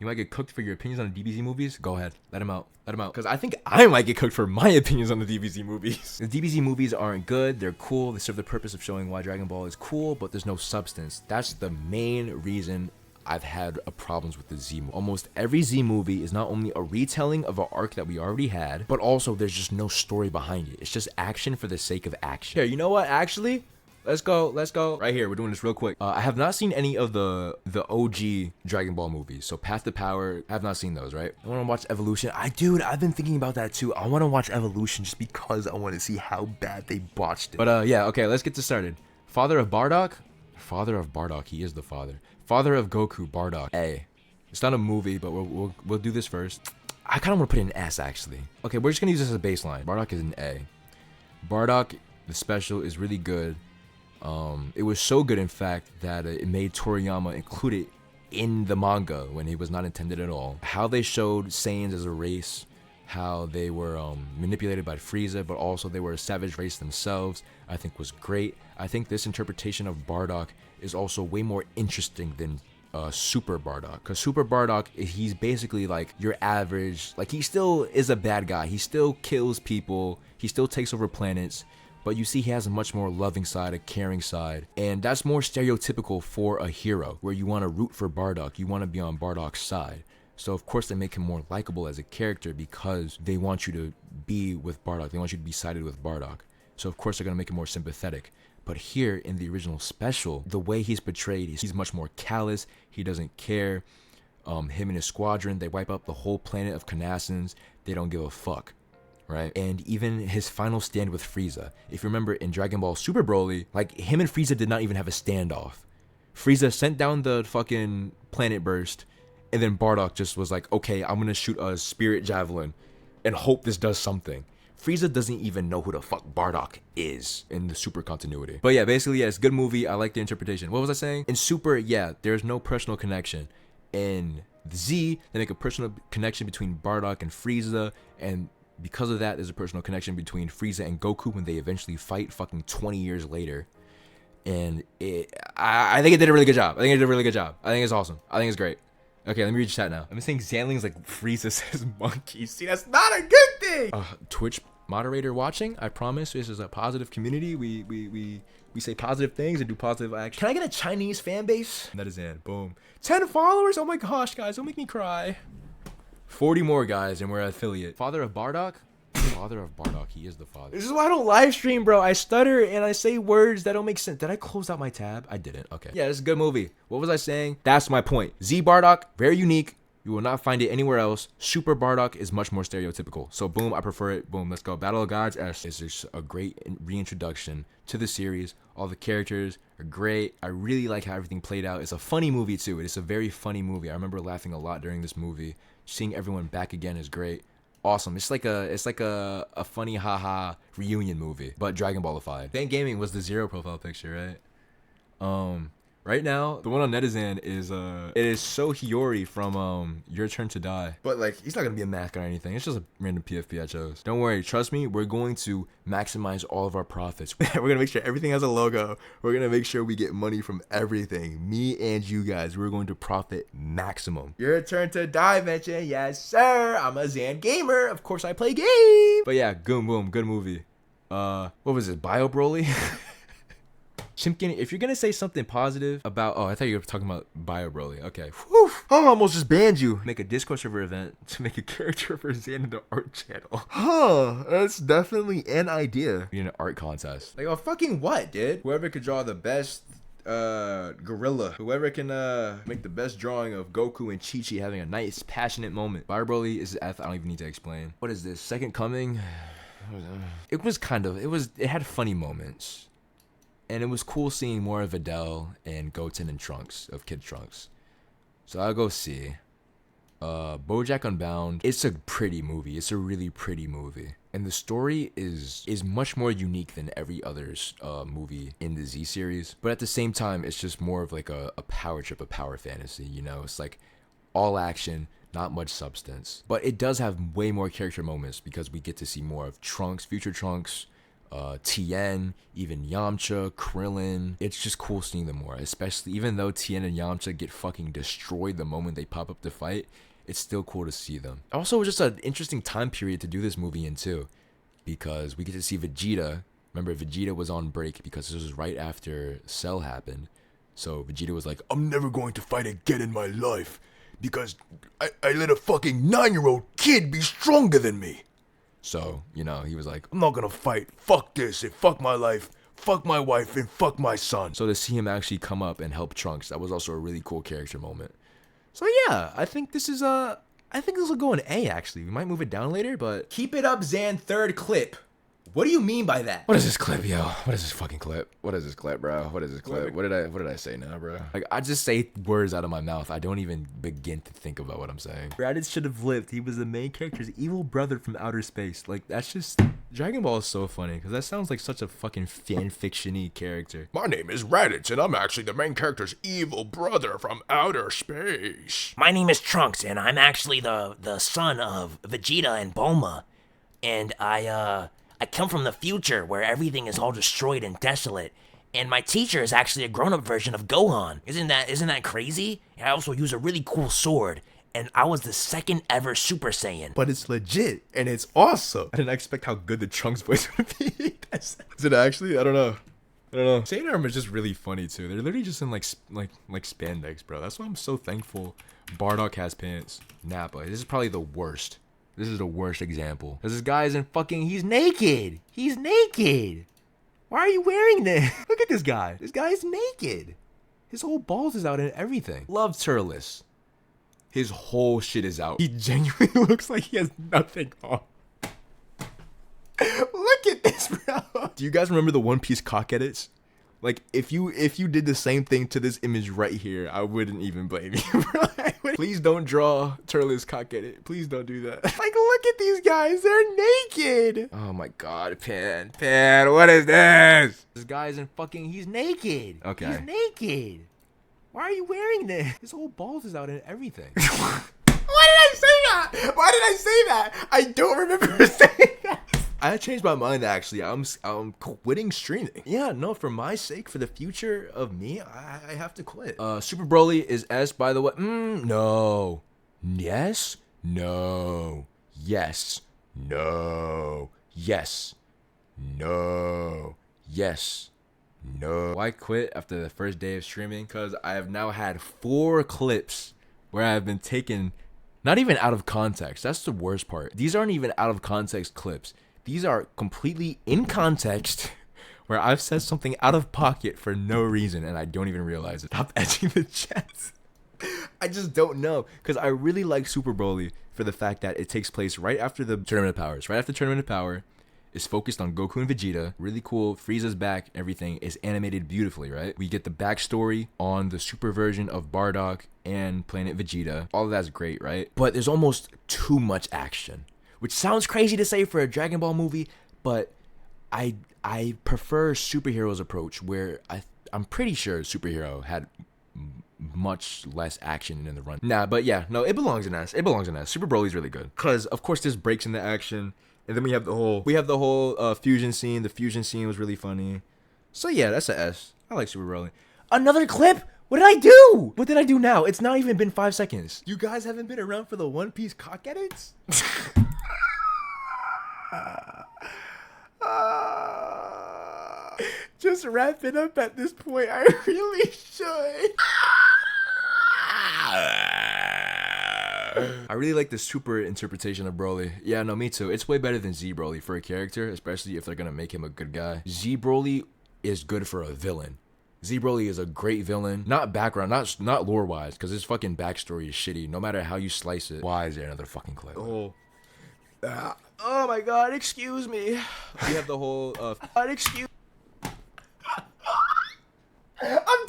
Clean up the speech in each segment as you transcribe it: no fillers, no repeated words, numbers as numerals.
You might get cooked for your opinions on the DBZ movies? Go ahead. Let him out. Let him out. Because I think I might get cooked for my opinions on the DBZ movies. The DBZ movies aren't good. They're cool. They serve the purpose of showing why Dragon Ball is cool, but there's no substance. That's the main reason I've had problems with the Z movie. Almost every Z movie is not only a retelling of an arc that we already had, but also there's just no story behind it. It's just action for the sake of action. Here, you know what? Actually, let's go. Right here. We're doing this real quick. I have not seen any of the OG Dragon Ball movies. So Path to Power, I have not seen those, right? I want to watch Evolution. Dude, I've been thinking about that too. I want to watch Evolution just because I want to see how bad they botched it. But yeah, okay, let's get this started. Father of Bardock? Father of Bardock, he is the father. Father of Goku, Bardock. A. It's not a movie, but we'll do this first. I kind of want to put it in S, actually. Okay, we're just going to use this as a baseline. Bardock is an A. Bardock, the special, is really good. It was so good, in fact, that it made Toriyama include it in the manga when it was not intended at all. How they showed Saiyans as a race, how they were manipulated by Frieza, but also they were a savage race themselves, I think was great. I think this interpretation of Bardock is also way more interesting than Super Bardock, because Super Bardock, he's basically like your average, like he still is a bad guy, he still kills people, he still takes over planets, but you see he has a much more loving side, a caring side, and that's more stereotypical for a hero, where you want to root for Bardock, you want to be on Bardock's side. So of course they make him more likable as a character because they want you to be with Bardock, they want you to be sided with Bardock. So of course they're going to make him more sympathetic. But here in the original special, the way he's portrayed, he's much more callous, he doesn't care. Him and his squadron, they wipe up the whole planet of Kanassans, they don't give a fuck. Right? And even his final stand with Frieza. If you remember in Dragon Ball Super Broly, like him and Frieza did not even have a standoff. Frieza sent down the fucking planet burst, and then Bardock just was like, okay, I'm gonna shoot a spirit javelin and hope this does something. Frieza doesn't even know who the fuck Bardock is in the Super continuity. But yeah, basically, yeah, it's a good movie. I like the interpretation. What was I saying? In Super, yeah, there's no personal connection. In Z, they make a personal connection between Bardock and Frieza, and because of that, there's a personal connection between Frieza and Goku when they eventually fight fucking 20 years later. And I think it did a really good job. I think it's awesome. I think it's great. Okay, let me read your chat now. I'm saying Zanling's like Frieza says monkey. See, that's not a good thing. Twitch moderator watching, I promise this is a positive community. We say positive things and do positive action. Can I get a Chinese fan base? That is in. Boom. 10 followers? Oh my gosh, guys, don't make me cry. 40 more, guys, and we're an affiliate. Father of Bardock? Father of Bardock, he is the father. This is why I don't live stream, bro. I stutter and I say words that don't make sense. Did I close out my tab? I didn't. Okay. Yeah, this is a good movie. What was I saying? That's my point. Z Bardock, very unique. You will not find it anywhere else. Super Bardock is much more stereotypical. So boom, I prefer it. Boom, let's go. Battle of Gods S is just a great reintroduction to the series. All the characters are great. I really like how everything played out. It's a funny movie too. It's a very funny movie. I remember laughing a lot during this movie. Seeing everyone back again is great. Awesome. It's like a funny haha reunion movie, but Dragon Ballified. Fan Gaming was the zero profile picture, right? Right now, the one on netixan is it is So Hiyori from Your Turn to Die. But like, he's not gonna be a Mac or anything. It's just a random PFP I chose. Don't worry, trust me, we're going to maximize all of our profits. We're gonna make sure everything has a logo. We're gonna make sure we get money from everything. Me and you guys, we're going to profit maximum. Your Turn to Die mention, yes sir. I'm a Zan gamer. Of course I play games. But yeah, boom, good movie. What was it? Bio Broly? Chimkin, if you're gonna say something positive about, I thought you were talking about Bio Broly. Okay. Whew. I almost just banned you. Make a Discord server event to make a character for Zan in the art channel. That's definitely an idea. Be an art contest. Like, fucking what, dude? Whoever could draw the best gorilla. Whoever can make the best drawing of Goku and Chi-Chi having a nice, passionate moment. Bio Broly is F. I don't even need to explain. What is this? Second Coming? It had funny moments. And it was cool seeing more of Videl and Goten and Trunks, of Kid Trunks. So I'll go see. BoJack Unbound, it's a pretty movie. It's a really pretty movie. And the story is much more unique than every other movie in the Z series. But at the same time, it's just more of like a power trip, a power fantasy, you know? It's like all action, not much substance. But it does have way more character moments because we get to see more of Trunks, future Trunks, Tien, even Yamcha, Krillin. It's just cool seeing them more, especially even though Tien and Yamcha get fucking destroyed the moment they pop up to fight. It's still cool to see them. Also, it was just an interesting time period to do this movie in too, because we get to see Vegeta. Remember, Vegeta was on break because this was right after Cell happened. So Vegeta was like, I'm never going to fight again in my life because I let a fucking 9-year-old kid be stronger than me. So, you know, he was like, I'm not gonna fight. Fuck this and fuck my life. Fuck my wife and fuck my son. So to see him actually come up and help Trunks, that was also a really cool character moment. So yeah, I think this will go an A actually. We might move it down later, but keep it up, Zan. Third clip. What do you mean by that? What is this clip, yo? What is this fucking clip? What is this clip, bro? What is this clip? What did I say now, bro? Like, I just say words out of my mouth. I don't even begin to think about what I'm saying. Raditz should have lived. He was the main character's evil brother from outer space. Like, that's just... Dragon Ball is so funny, because that sounds like such a fucking fan-fiction-y character. My name is Raditz, and I'm actually the main character's evil brother from outer space. My name is Trunks, and I'm actually the son of Vegeta and Bulma. And I come from the future where everything is all destroyed and desolate. And my teacher is actually a grown-up version of Gohan. Isn't that crazy? And I also use a really cool sword. And I was the second ever Super Saiyan. But it's legit, and it's awesome. I didn't expect how good the Trunks voice would be. Is it actually? I don't know. Saiyan armor is just really funny too. They're literally just in like spandex, bro. That's why I'm so thankful Bardock has pants. Nappa. This is probably the worst. This is the worst example. Cause this guy isn't fucking. He's naked. He's naked. Why are you wearing this? Look at this guy. This guy is naked. His whole balls is out and everything. Love Turles. His whole shit is out. He genuinely looks like he has nothing on. Look at this, bro. Do you guys remember the One Piece cock edits? Like, if you did the same thing to this image right here, I wouldn't even blame you, bro. Please don't draw Turles cock edit. Please don't do that. Like, look at these guys. They're naked. Oh my god, Pan, what is this? This guy isn't fucking. He's naked. Okay. He's naked. Why are you wearing this? His whole balls is out and everything. Why did I say that? Why did I say that? I don't remember saying that. I changed my mind actually. I'm quitting streaming. Yeah, no, for my sake, for the future of me, I have to quit. Super Broly is S, by the way. No. Yes. No. Yes. No. Yes. No. Yes. No. Why quit after the first day of streaming? Because I have now had 4 clips where I have been taken not even out of context. That's the worst part. These aren't even out of context clips. These are completely in context where I've said something out of pocket for no reason and I don't even realize it. Stop etching the chest. I just don't know. Because I really like Super Broly for the fact that it takes place right after the Tournament of Powers. Right after Tournament of Power. Is focused on Goku and Vegeta. Really cool. Frieza's back. Everything is animated beautifully, right? We get the backstory on the super version of Bardock and Planet Vegeta. All of that's great, right? But there's almost too much action, which sounds crazy to say for a Dragon Ball movie, but I prefer Superhero's approach, where I'm pretty sure Superhero had much less action in the run. Nah, but yeah, no, it belongs in S. It belongs in S. Super Broly's really good. Cause of course there's breaks in the action. And then we have the whole fusion scene. The fusion scene was really funny. So yeah, that's a S. I like Super Broly. Another clip? What did I do? What did I do now? It's not even been 5 seconds. You guys haven't been around for the One Piece cock edits? Just wrap it up at this point. I really should. I really like the super interpretation of Broly. Yeah, no, me too. It's way better than Z Broly for a character, especially if they're gonna make him a good guy. Z Broly is good for a villain. Z Broly is a great villain. Not background, not lore-wise, because his fucking backstory is shitty, no matter how you slice it. Why is there another fucking clip? Oh my god, excuse me. We have the whole, excuse... I'm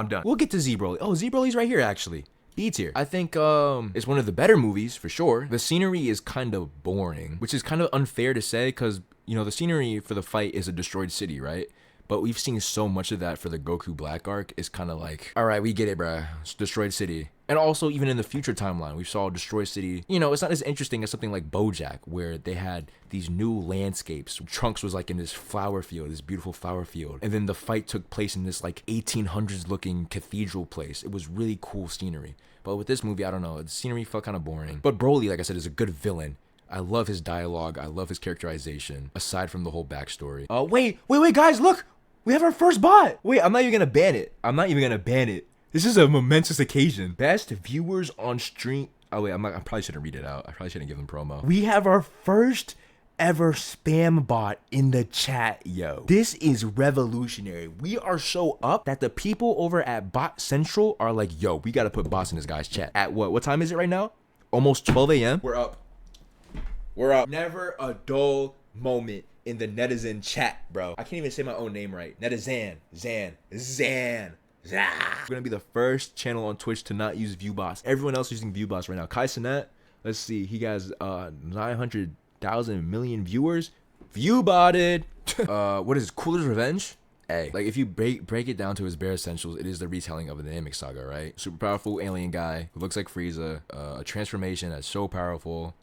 done. We'll get to Z Broly. Oh, Z Broly's right here, actually. B tier. I think it's one of the better movies for sure. The scenery is kind of boring, which is kind of unfair to say because, you know, the scenery for the fight is a destroyed city, right? But we've seen so much of that for the Goku Black arc. It's kind of like, all right, we get it, bruh. It's destroyed city. And also, even in the future timeline, we saw Destroy City. You know, it's not as interesting as something like BoJack, where they had these new landscapes. Trunks was like in this flower field, this beautiful flower field. And then the fight took place in this like 1800s looking cathedral place. It was really cool scenery. But with this movie, I don't know, the scenery felt kind of boring. But Broly, like I said, is a good villain. I love his dialogue. I love his characterization, aside from the whole backstory. Wait, guys, look! We have our first bot! Wait, I'm not even gonna ban it. This is a momentous occasion. Best viewers on stream. Oh wait, I probably shouldn't read it out. I probably shouldn't give them promo. We have our first ever spam bot in the chat, yo. This is revolutionary. We are so up that the people over at Bot Central are like, yo, we gotta put bots in this guy's chat. At what time is it right now? Almost 12 a.m. We're up. Never a dull moment in the netizen chat, bro. I can't even say my own name right. Netizan. Zan. We're gonna be the first channel on Twitch to not use viewbots. Everyone else is using viewbots right now. Kai Cenat, let's see, he has 900,000 million viewers. Viewbotted. What is Cooler's Revenge? Hey, like if you break it down to his bare essentials, it is the retelling of the Namek saga, right? Super powerful alien guy who looks like Frieza, a transformation that's so powerful.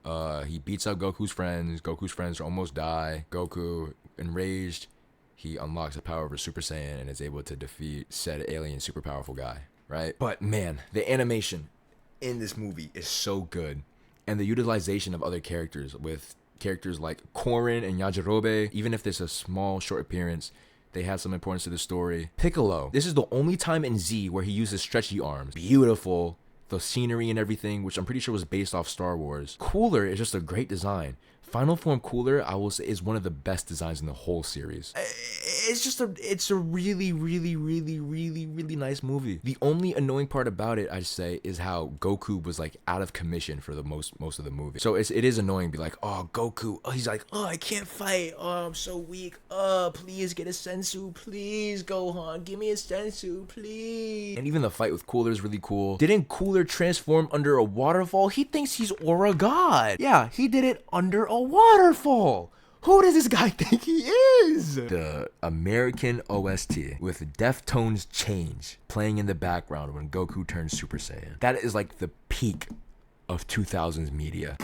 He beats up Goku's friends. Goku's friends almost die. Goku, enraged, he unlocks the power of a Super Saiyan and is able to defeat said alien super powerful guy, right? But man, the animation in this movie is so good. And the utilization of other characters with characters like Korin and Yajirobe, even if there's a small short appearance, they have some importance to the story. Piccolo, this is the only time in Z where he uses stretchy arms. Beautiful. The scenery and everything, which I'm pretty sure was based off Star Wars. Cooler is just a great design. Final Form Cooler, I will say, is one of the best designs in the whole series. It's a really nice movie. The only annoying part about it, I'd say, is how Goku was like out of commission for the most of the movie. So it is annoying to be like, oh, Goku, oh, he's like, oh, I can't fight, oh, I'm so weak, oh, please get a sensu, please, Gohan, give me a sensu, please. And even the fight with Cooler is really cool. Didn't Cooler transform under a waterfall? He thinks he's Aura God. Yeah, he did it under a waterfall. Who does this guy think he is? The American OST with Deftones Change playing in the background when Goku turns Super Saiyan. That is like the peak of 2000s media.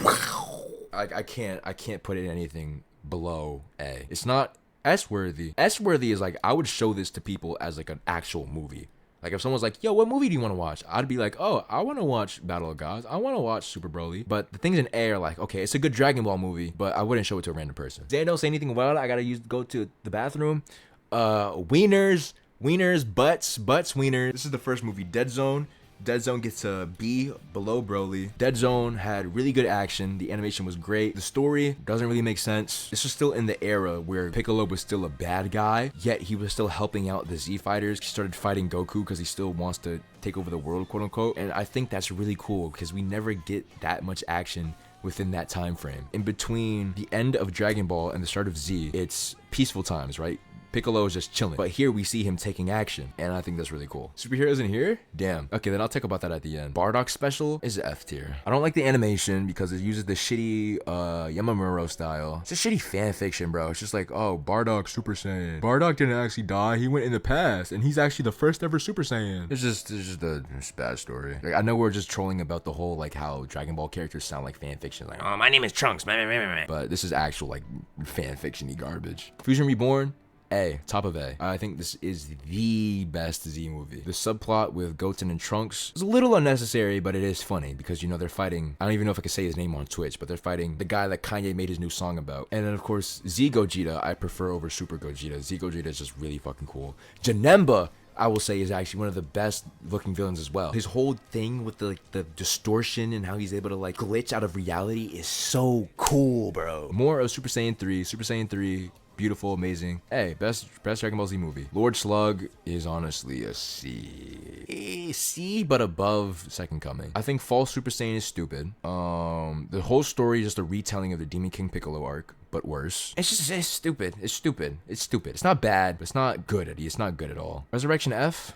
I can't put it anything below A. It's not S-worthy. S-worthy is like, I would show this to people as like an actual movie. Like if someone's like, yo, what movie do you want to watch? I'd be like, oh, I want to watch Battle of Gods. I want to watch Super Broly. But the things in A are like, okay, it's a good Dragon Ball movie, but I wouldn't show it to a random person. They don't say anything about it. I gotta go to the bathroom. Wieners, butts, wieners. This is the first movie, Dead Zone. Dead Zone gets a B below Broly. Dead Zone had really good action. The animation was great. The story doesn't really make sense. This was still in the era where Piccolo was still a bad guy, yet he was still helping out the Z fighters. He started fighting Goku because he still wants to take over the world, quote unquote. And I think that's really cool because we never get that much action within that time frame. In between the end of Dragon Ball and the start of Z, it's peaceful times, right? Piccolo is just chilling. But here we see him taking action, and I think that's really cool. Superheroes in here? Damn. Okay, then I'll talk about that at the end. Bardock special is F tier. I don't like the animation because it uses the shitty Yamamuro style. It's a shitty fan fiction, bro. It's just like, oh, Bardock Super Saiyan. Bardock didn't actually die. He went in the past, and he's actually the first ever Super Saiyan. It's just a bad story. Like, I know we're just trolling about the whole, like, how Dragon Ball characters sound like fan fiction. Like, Oh, my name is Trunks. but this is actual, like, fan fiction-y garbage. Fusion Reborn? A, top of A. I think this is the best Z movie. The subplot with Goten and Trunks is a little unnecessary, but it is funny because, you know, they're fighting, I don't even know if I can say his name on Twitch, but they're fighting the guy that Kanye made his new song about. And then, of course, Z Gogeta, I prefer over Super Gogeta. Z Gogeta is just really fucking cool. Janemba, I will say, is actually one of the best looking villains as well. His whole thing with the distortion and how he's able to like glitch out of reality is so cool, bro. More of Super Saiyan 3. Super Saiyan 3, beautiful, amazing. Hey, best Dragon Ball Z movie. Lord Slug is honestly a C. C, but above Second Coming. I think False Super Saiyan is stupid. The whole story is just a retelling of the Demon King Piccolo arc, but worse. It's stupid. It's stupid. It's not bad, but it's not good. It's not good at all. Resurrection F.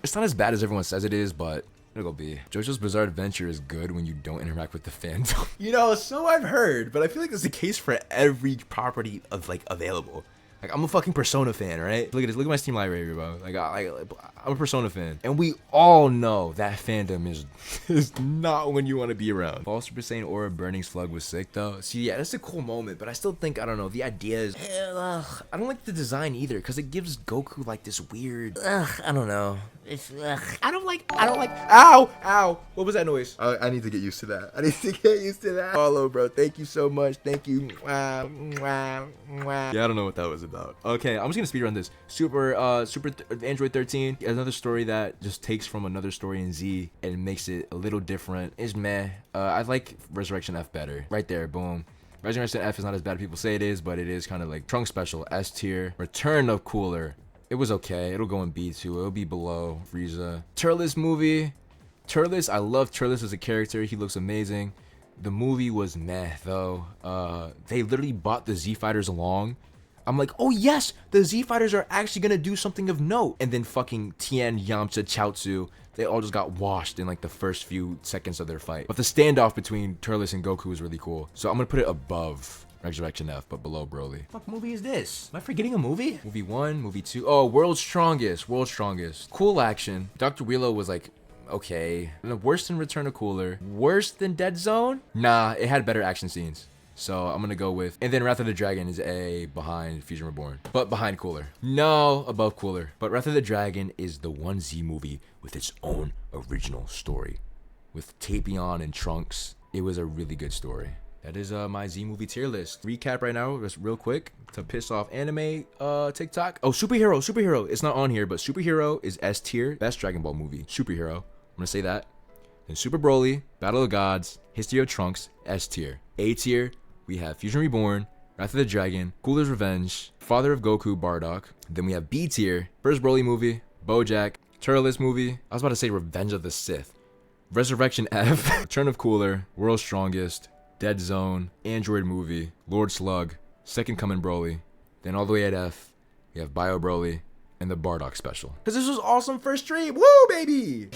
It's not as bad as everyone says it is, but it'll be. JoJo's Bizarre Adventure is good when you don't interact with the fandom. You know, so I've heard, but I feel like it's the case for every property of like available. Like, I'm a fucking Persona fan, right? Look at this. Look at my Steam library, bro. Like, I'm a Persona fan. And we all know that fandom is not when you want to be around. Fall Super Saiyan Aura Burning Slug was sick, though. See, yeah, that's a cool moment, but I still think, I don't know, the idea is... I don't like the design either, because it gives Goku, like, this weird... I don't know. I don't like... Ow! What was that noise? I need to get used to that. Follow, bro. Thank you so much. Thank you. Yeah, I don't know what that was about. Okay, I'm just gonna speedrun this. Super Android 13. Another story that just takes from another story in Z and makes it a little different. Is meh. I like Resurrection F better. Right there, boom. Resurrection F is not as bad as people say it is, but it is kind of like Trunk Special, S tier. Return of Cooler. It was okay. It'll go in B2. It'll be below Frieza. Tierlist movie. Tierlist. I love Tierlist as a character. He looks amazing. The movie was meh though. They literally bought the Z Fighters along. I'm like, oh yes, the Z Fighters are actually gonna do something of note. And then fucking Tien, Yamcha, Chaozu, they all just got washed in like the first few seconds of their fight. But the standoff between Turles and Goku was really cool. So I'm gonna put it above Resurrection F, but below Broly. What movie is this? Am I forgetting a movie? Movie 1, movie 2. Oh, World's Strongest. Cool action. Dr. Wheelo was like, okay. Worse than Return of Cooler. Worse than Dead Zone? Nah, it had better action scenes. So I'm gonna go with, and then Wrath of the Dragon is A behind Fusion Reborn, but behind Cooler. No, above Cooler. But Wrath of the Dragon is the one Z movie with its own original story. With Tapion and Trunks, it was a really good story. That is my Z movie tier list. Recap right now, just real quick to piss off anime TikTok. Oh, superhero. It's not on here, but superhero is S tier. Best Dragon Ball movie. Superhero. I'm gonna say that. Then Super Broly, Battle of the Gods, History of Trunks, S tier. A tier. We have Fusion Reborn, Wrath of the Dragon, Cooler's Revenge, Father of Goku, Bardock. Then we have B tier, first Broly movie, BoJack, Turles movie. I was about to say Revenge of the Sith, Resurrection F, Return of Cooler, World's Strongest, Dead Zone, Android movie, Lord Slug, Second Coming Broly. Then all the way at F, we have Bio Broly and the Bardock special. Cause this was awesome first stream. Woo, baby!